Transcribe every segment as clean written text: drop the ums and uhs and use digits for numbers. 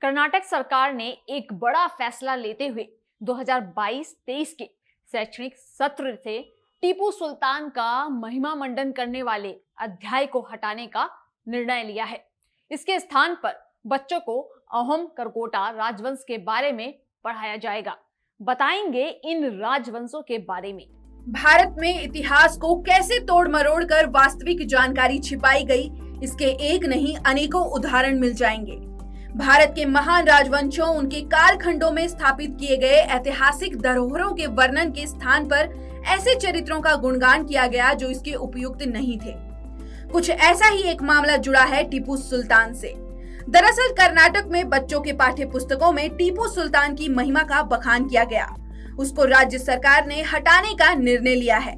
कर्नाटक सरकार ने एक बड़ा फैसला लेते हुए 2022-23 के शैक्षणिक सत्र से टीपू सुल्तान का महिमा मंडन करने वाले अध्याय को हटाने का निर्णय लिया है। इसके स्थान पर बच्चों को अहोम करकोटा राजवंश के बारे में पढ़ाया जाएगा। बताएंगे इन राजवंशों के बारे में। भारत में इतिहास को कैसे तोड़ मरोड़ कर वास्तविक जानकारी छिपाई गई, इसके एक नहीं अनेकों उदाहरण मिल जाएंगे। भारत के महान राजवंशों, उनके कालखंडों में स्थापित किए गए ऐतिहासिक धरोहरों के वर्णन के स्थान पर ऐसे चरित्रों का गुणगान किया गया जो इसके उपयुक्त नहीं थे। कुछ ऐसा ही एक मामला जुड़ा है टीपू सुल्तान से। दरअसल कर्नाटक में बच्चों के पाठ्य पुस्तकों में टीपू सुल्तान की महिमा का बखान किया गया। उसको राज्य सरकार ने हटाने का निर्णय लिया है।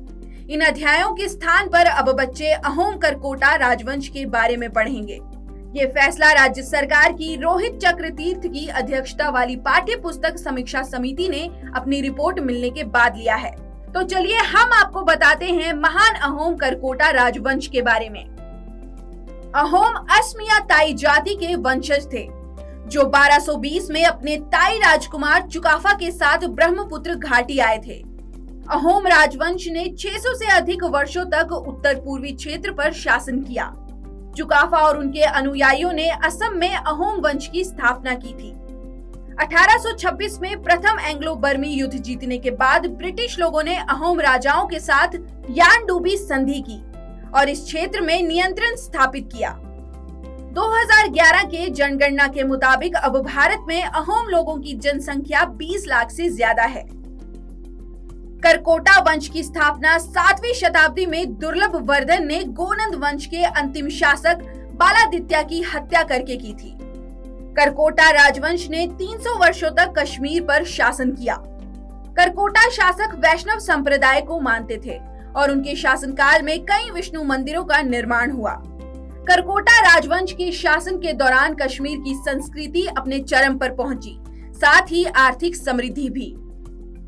इन अध्यायों के स्थान पर अब बच्चे अहोम करकोटा राजवंश के बारे में पढ़ेंगे। ये फैसला राज्य सरकार की रोहित चक्र तीर्थ की अध्यक्षता वाली पाठ्य पुस्तक समीक्षा समिति ने अपनी रिपोर्ट मिलने के बाद लिया है। तो चलिए हम आपको बताते हैं महान अहोम करकोटा राजवंश के बारे में। अहोम असमिया ताई जाति के वंशज थे जो 1220 में अपने ताई राजकुमार चुकाफा के साथ ब्रह्मपुत्र घाटी आए थे। अहोम राजवंश ने 600 से अधिक वर्षों तक उत्तर पूर्वी क्षेत्र पर शासन किया। चुकाफा और उनके अनुयायियों ने असम में अहोम वंश की स्थापना की थी। 1826 में प्रथम एंग्लो बर्मी युद्ध जीतने के बाद ब्रिटिश लोगों ने अहोम राजाओं के साथ यानडूबी संधि की और इस क्षेत्र में नियंत्रण स्थापित किया। 2011 के जनगणना के मुताबिक अब भारत में अहोम लोगों की जनसंख्या 20 लाख से ज्यादा है। करकोटा वंश की स्थापना 7वीं शताब्दी में दुर्लभ वर्धन ने गोनंद वंश के अंतिम शासक बालादित्य की हत्या करके की थी। करकोटा राजवंश ने 300 वर्षों तक कश्मीर पर शासन किया। करकोटा शासक वैष्णव संप्रदाय को मानते थे और उनके शासनकाल में कई विष्णु मंदिरों का निर्माण हुआ। करकोटा राजवंश के शासन के दौरान कश्मीर की संस्कृति अपने चरम पर पहुंची, साथ ही आर्थिक समृद्धि भी।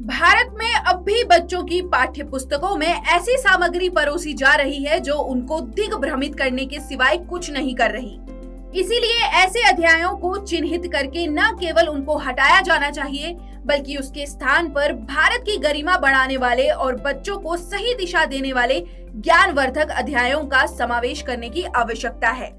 भारत में अब भी बच्चों की पाठ्य पुस्तकों में ऐसी सामग्री परोसी जा रही है जो उनको दिग्भ्रमित करने के सिवाय कुछ नहीं कर रही। इसीलिए ऐसे अध्यायों को चिन्हित करके न केवल उनको हटाया जाना चाहिए, बल्कि उसके स्थान पर भारत की गरिमा बढ़ाने वाले और बच्चों को सही दिशा देने वाले ज्ञानवर्धक अध्यायों का समावेश करने की आवश्यकता है।